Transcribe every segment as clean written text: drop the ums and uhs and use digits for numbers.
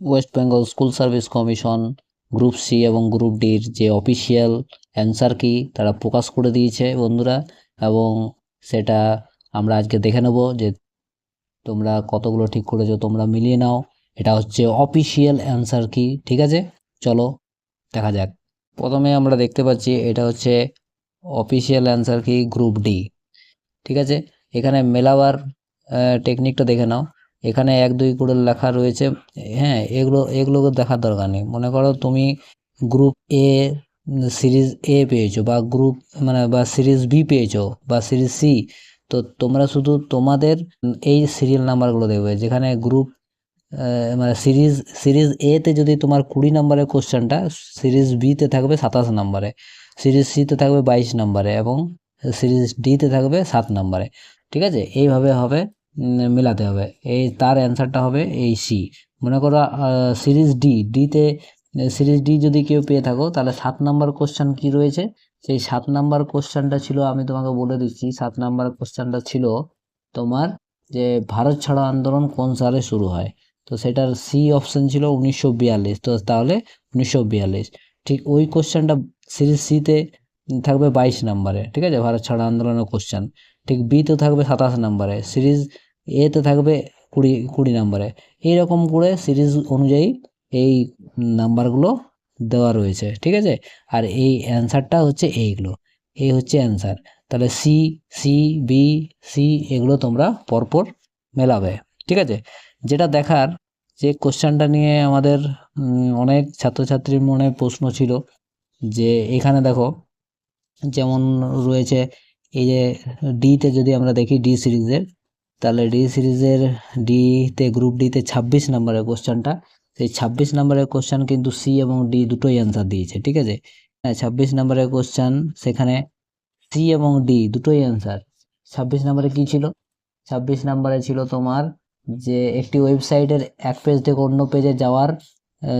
West Bengal school service commission group C এবং group ডির যে অফিসিয়াল অ্যান্সার কি তারা প্রকাশ করে দিয়েছে বন্ধুরা, এবং সেটা আমরা আজকে দেখে নেব যে তোমরা কতগুলো ঠিক করেছো, তোমরা মিলিয়ে নাও। এটা হচ্ছে অফিসিয়াল অ্যান্সার কি, ঠিক আছে? চলো দেখা যাক। প্রথমে আমরা দেখতে পাচ্ছি এটা হচ্ছে অফিসিয়াল অ্যান্সার কি গ্রুপ ডি, ঠিক আছে? এখানে মেলাবার টেকনিকটা দেখে নাও। এখানে 1 2 করে লেখা রয়েছে। হ্যাঁ, এগুলোকে দেখার দরকার নেই। মনে করো তুমি গ্রুপ এ সিরিজ এ পেয়েছো, বা গ্রুপ মানে বা সিরিজ বি পেয়েছো, বা সিরিজ সি। তো তোমরা শুধু তোমাদের এই সিরিয়াল নাম্বারগুলো দেখবে। যেখানে গ্রুপ মানে সিরিজ সিরিজ এ তে যদি তোমার 20 নম্বরের কোশ্চেনটা, সিরিজ বি তে থাকবে 27 নম্বরে, সিরিজ সি তে থাকবে 22 নম্বরে, এবং সিরিজ ডি তে থাকবে 7 নম্বরে, ঠিক আছে? এইভাবে হবে, মেলাতে হবে। এই তার অ্যান্সারটা হবে এই সি। মনে করো সিরিজ ডি যদি কেউ পেয়ে থাকো, তাহলে 7 নাম্বার কোশ্চেন কি রয়েছে, সেই 7 নাম্বার কোশ্চেনটা ছিল, আমি তোমাকে বলে দিচ্ছি। 7 নাম্বার কোশ্চেনটা ছিল তোমার যে ভারত ছাড়ো আন্দোলন কোন সালে শুরু হয়। তো সেটার সি অপশন ছিল 1942। তো তাহলে 1942, ঠিক ওই কোশ্চেনটা সিরিজ সিতে থাকবে 22 নম্বরে, ঠিক আছে? ভারত ছাড়ো আন্দোলনের কোশ্চেন। ঠিক বিতে থাকবে 27 নম্বরে, সিরিজ এতে থাকবে 20 নম্বরে। এইরকম করে সিরিজ অনুযায়ী এই নাম্বারগুলো দেওয়া রয়েছে, ঠিক আছে? আর এই অ্যান্সারটা হচ্ছে এইগুলো, এই হচ্ছে অ্যান্সার। তাহলে সি, সি, বি, সি, এগুলো তোমরা পরপর মেলাবে, ঠিক আছে? যেটা দেখার, যে কোশ্চেনটা নিয়ে আমাদের অনেক ছাত্রছাত্রীর মনে প্রশ্ন ছিল, যে এখানে দেখো যেমন রয়েছে এই যে ডিতে যদি আমরা দেখি ডি সিরিজের, তাহলে ডি সিরিজের ডিতে গ্রুপ ডিতে 26 নম্বরের কোশ্চেনটা, সেই 26 নম্বরের কোশ্চেন কিন্তু সি এবং ডি দুটোই অ্যান্সার দিয়েছে, ঠিক আছে? হ্যাঁ, 26 নম্বরের কোশ্চেন, সেখানে সি এবং ডি দুটোই অ্যান্সার। 26 নম্বরে কি ছিল? 26 নম্বরে ছিল তোমার যে একটি ওয়েবসাইটের এক পেজ থেকে অন্য পেজে যাওয়ার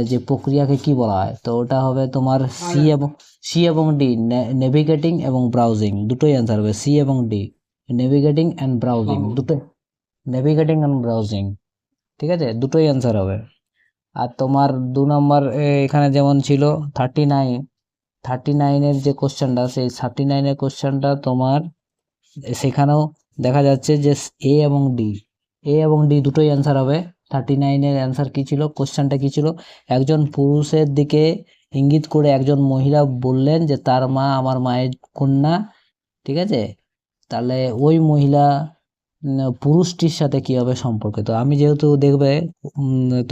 যে প্রক্রিয়াকে কি বলা হয়। তো ওটা হবে তোমার সি এবং ডি, নেভিগেটিং এবং ব্রাউজিং, দুটোই অ্যান্সার হবে সি এবং ডি। নেভিগেটিং অ্যান্ড ব্রাউজিং দুটোই, নেভিগেটিং অ্যান্ড ব্রাউজিং, ঠিক আছে? দুটোই অ্যান্সার হবে। আর তোমার 2 নম্বর এখানে যেমন ছিল 39, 39-এর যে কোশ্চেনটা, সেই 39-এর কোশ্চেনটা তোমার সেখানেও দেখা যাচ্ছে যে এ এবং ডি দুটোই অ্যান্সার হবে। 39-এর অ্যান্সার কি ছিল, কোশ্চেনটা কি ছিল? একজন পুরুষের দিকে ইঙ্গিত করে একজন মহিলা বললেন যে তার মা আমার মায়ের কন্যা, ঠিক আছে? তাহলে ওই মহিলা পুরুষটির সাথে কিভাবে সম্পর্কিত? আমি যেহেতু দেখবে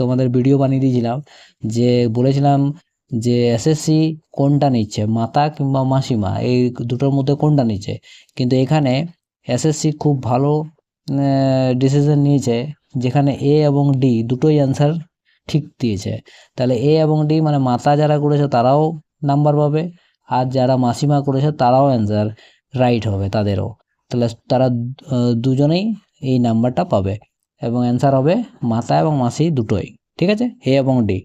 তোমাদের ভিডিও বানিয়ে দিয়েছিলাম, যে বলেছিলাম যে এসএসসি কোনটা নিচ্ছে, মাতা কিংবা মাসিমা, এই দুটোর মধ্যে কোনটা নিচ্ছে। কিন্তু এখানে এসএসসি খুব ভালো ডিসিশন নিয়েছে, যেখানে এ এবং ডি দুটোই অ্যান্সার ঠিক দিয়েছে। তাহলে এ এবং ডি মানে মাতা যারা করেছে তারাও নাম্বার পাবে, আর যারা মাসিমা করেছে তারাও অ্যান্সার রাইট হবে তাদেরও। তাহলে তারা দুজনেই এই নাম্বারটা পাবে, এবং অ্যান্সার হবে মাতা এবং মাসি দুটোই, ঠিক আছে? এ এবং ডি,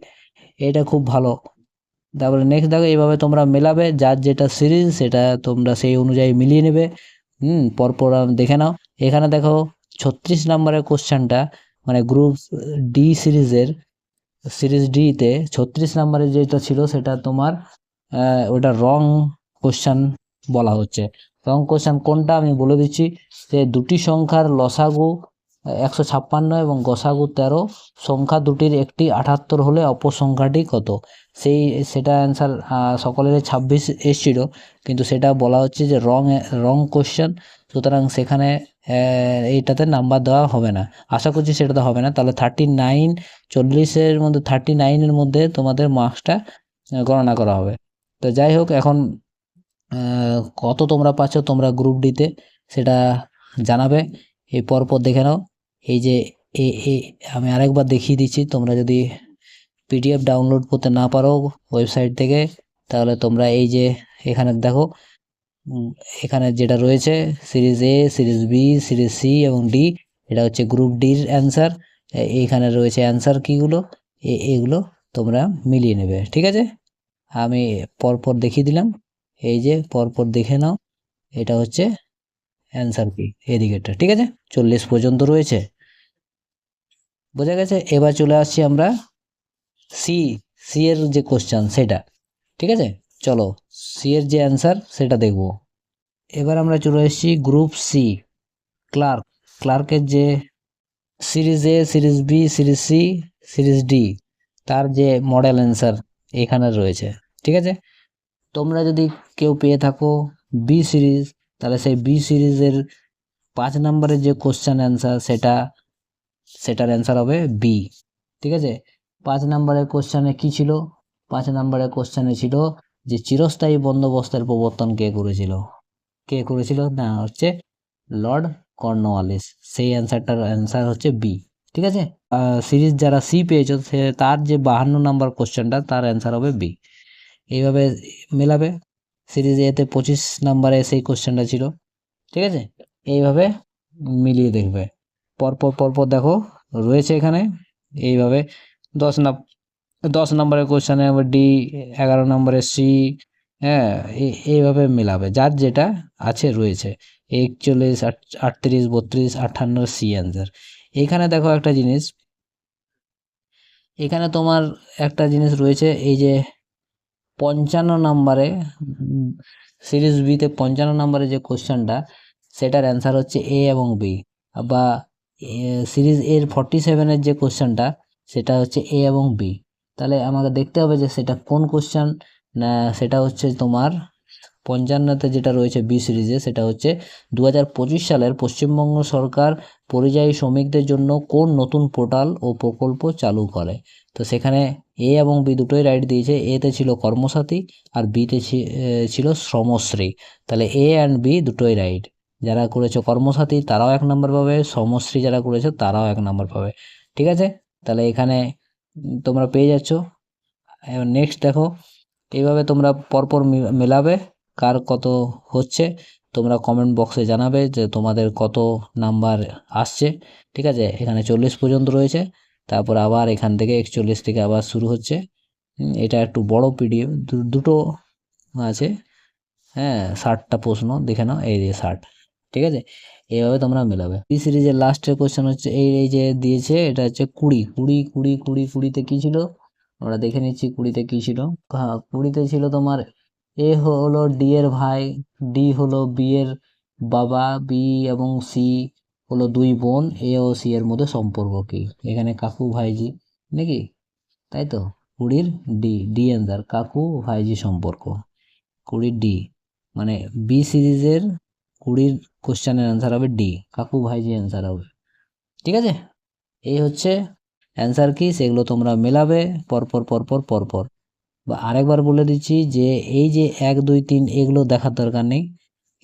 এটা খুব ভালো। তারপরে নেক্সট দেখো, এইভাবে তোমরা মেলাবে, যার যেটা সিরিজ সেটা তোমরা সেই অনুযায়ী মিলিয়ে নেবে। পরপর দেখে নাও। এখানে দেখো 36 নম্বরের কোশ্চেনটা, মানে গ্রুপ ডি সিরিজের সিরিজ ডিতে 36 নম্বরের যেটা ছিল সেটা তোমার ওটা রং কোশ্চেন বলা হচ্ছে। রং কোশ্চেন কোনটা আমি বলে দিচ্ছি, যে দুটি সংখ্যার লসাগু 156 এবং গসাগু 13, সংখ্যা দুটির একটি 78 হলে অপর সংখ্যাটি কত? সেটা অ্যান্সার সকলের 26 এসেছিল, কিন্তু সেটা বলা হচ্ছে যে রং কোশ্চেন, সুতরাং সেখানে এইটাতে নাম্বার দেওয়া হবে না। আশা করছি সেটাতে হবে না। তাহলে 39, 40-এর মধ্যে 39-এর মধ্যে তোমাদের মার্কসটা গণনা করা হবে। তো যাই হোক, এখন কত তোমরা পাচ্ছ তোমরা গ্রুপ ডিতে সেটা জানাবে। এই পরপর দেখে নাও। এই যে আমি আরেকবার দেখিয়ে দিচ্ছি, তোমরা যদি পিডিএফ ডাউনলোড করতে না পারো ওয়েবসাইট থেকে, তাহলে তোমরা এই যে এখানে দেখো, এখানে যেটা রয়েছে series A, series B, series C এবং ডি, এটা হচ্ছে গ্রুপ ডির অ্যান্সার। এইখানে রয়েছে অ্যান্সার কিগুলো, এগুলো তোমরা মিলিয়ে নেবে, ঠিক আছে? আমি পরপর দেখিয়ে দিলাম, এই যে পরপর দেখে নাও। এটা হচ্ছে অ্যান্সার কি এদিকেরটা, ঠিক আছে? 40 পর্যন্ত রয়েছে, বোঝা গেছে? এবার চলে আসছি আমরা সি সি এর যে কোশ্চেন সেটা, ঠিক আছে। চলো সি এর যে অ্যান্সার সেটা দেখব। এবার আমরা চলে এসেছি গ্রুপ সি, ক্লার্ক। ক্লার্কের যে series A, series B, series C, series D, তার যে মডেল অ্যান্সার এখানে রয়েছে, ঠিক আছে। তোমরা যদি কেউ পেয়ে থাকো বি সিরিজ, তাহলে সেই বি সিরিজের 5 নম্বরের যে কোশ্চেন অ্যান্সার সেটার অ্যান্সার হবে বি, ঠিক আছে। 5 নম্বরের কোশ্চেনে কি ছিল? 5 নম্বরের কোশ্চেনে ছিল যে চিরস্থায়ী বন্দোবস্তের প্রবর্তন কে করেছিল? কে করেছিল? না, হচ্ছে লর্ড কর্নওয়ালিস। সেই অ্যান্সারটার অ্যান্সার হচ্ছে বি, ঠিক আছে। সিরিজ যারা সি পেয়েছো সে তার যে 52 নম্বর কোশ্চেনটা তার অ্যান্সার হবে বি। এইভাবে মেলাবে। সিরিজ এতে 25 নম্বরে সেই কোশ্চেনটা ছিল, ঠিক আছে। এইভাবে মিলিয়ে দেখবে, পরপর পরপর দেখো রয়েছে এখানে। এইভাবে 10 নম্বরের কোশ্চেনে ডি, 11 নম্বরের সি, হ্যাঁ, এইভাবে মেলাবে যার যেটা আছে রয়েছে। 41, 38, 32, 58 সি অ্যান্সার। এখানে দেখো একটা জিনিস, এখানে তোমার একটা জিনিস রয়েছে, এই যে 55 নম্বরে সিরিজ বিতে 55 নম্বরে যে কোশ্চেনটা সেটার অ্যান্সার হচ্ছে এ এবং বি, বা সিরিজ এর 47-এর যে কোশ্চেনটা সেটা হচ্ছে এ এবং বি। তাহলে আমাকে দেখতে হবে যে সেটা কোন কোশ্চেন। না, সেটা হচ্ছে তোমার 55তে যেটা রয়েছে বি সিরিজে, সেটা হচ্ছে 2025 সালের পশ্চিমবঙ্গ সরকার পরিযায়ী শ্রমিকদের জন্য কোন নতুন পোর্টাল ও প্রকল্প চালু করে। তো সেখানে এ এবং বি দুটোই রাইট দিয়েছে। এতে ছিল কর্মসাথী আর বিতে ছিল শ্রমশ্রী। তাহলে এ অ্যান্ড বি দুটোই রাইট। যারা করেছে কর্মসাথী তারাও 1 নম্বর পাবে, শ্রমশ্রী যারা করেছে তারাও 1 নম্বর পাবে, ঠিক আছে। তাহলে এখানে তোমরা পেয়ে যাচ্ছ। এবার নেক্সট দেখো, এইভাবে তোমরা পরপর মেলাবে কার কত হচ্ছে। তোমরা কমেন্ট বক্সে জানাবে যে তোমাদের কত নাম্বার আসছে, ঠিক আছে। এখানে 40 পর্যন্ত রয়েছে, তারপর আবার এখান থেকে 41 থেকে আবার শুরু হচ্ছে। এটা একটু বড় পিডিএফ, দুটো আছে, হ্যাঁ। 60টা প্রশ্ন দেখে নাও, এই যে 60, ঠিক আছে। এইভাবে তোমরা মেলাবে। বি সিরিজের লাস্টের কোশ্চেন হচ্ছে এই যে দিয়েছে, এটা হচ্ছে 20 কি ছিল আমরা দেখে নিচ্ছি। 20তে কি ছিল? হ্যাঁ, 20তে ছিল তোমার এ হলো ডি এর ভাই, ডি হলো বি এর বাবা, বি এবং সি হলো 2 বোন, এ ও সি এর মধ্যে সম্পর্ক কি? এখানে কাকু ভাইজি নাকি, তাই তো। 20 ডি, ডি অ্যান্সার কাকু ভাইজি সম্পর্ক। 20 ডি, মানে বি সিরিজের 20 কোশ্চেনের অ্যান্সার হবে ডি, কাকু ভাইজি অ্যান্সার হবে, ঠিক আছে। এই হচ্ছে অ্যান্সার কি, সেগুলো তোমরা মেলাবে পরপর পরপর পরপর। বা আরেকবার বলে দিচ্ছি যে এই যে 1, 2, 3 এগুলো দেখার দরকার নেই।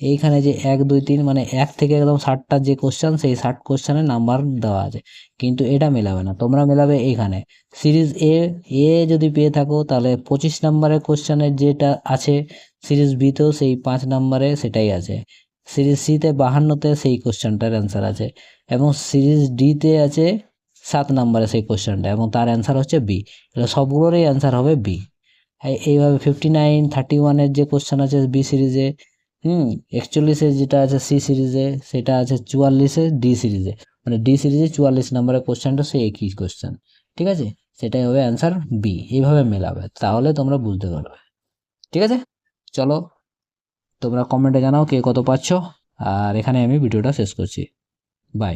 এইখানে যে 1, 2, 3 মানে 1 থেকে একদম 60টা যে কোশ্চেন, সেই 60 কোশ্চেনের নাম্বার দেওয়া আছে, কিন্তু এটা মেলাবে না। তোমরা মেলাবে এইখানে সিরিজ এ। এ যদি পেয়ে থাকো তাহলে 25 নম্বরের কোশ্চেনের যেটা আছে, সিরিজ বিতেও সেই 5 নম্বরে সেটাই আছে। সিরিজ সিতে 52তে সেই কোশ্চেনটার অ্যান্সার আছে, এবং সিরিজ ডিতে আছে 7 নম্বরে সেই কোশ্চেনটা, এবং তার অ্যান্সার হচ্ছে বি। এগুলো সবগুলোরই অ্যান্সার হবে বি। এইভাবে 59, 31-এর যে কোশ্চেন আছে বি সিরিজে, 41-এর যেটা আছে সি সিরিজে, সেটা আছে 44-এ ডি সিরিজে। মানে ডি সিরিজে 44 নম্বরের কোশ্চেনটা সেই একই কোশ্চেন, ঠিক আছে। সেটাই হবে অ্যান্সার বি। এইভাবে মেলাবে, তাহলে তোমরা বুঝতে পারবে, ঠিক আছে। চলো তোমরা কমেন্টে জানাও কে কত পাচ্ছ, আর এখানে আমি ভিডিওটা শেষ করছি। বাই।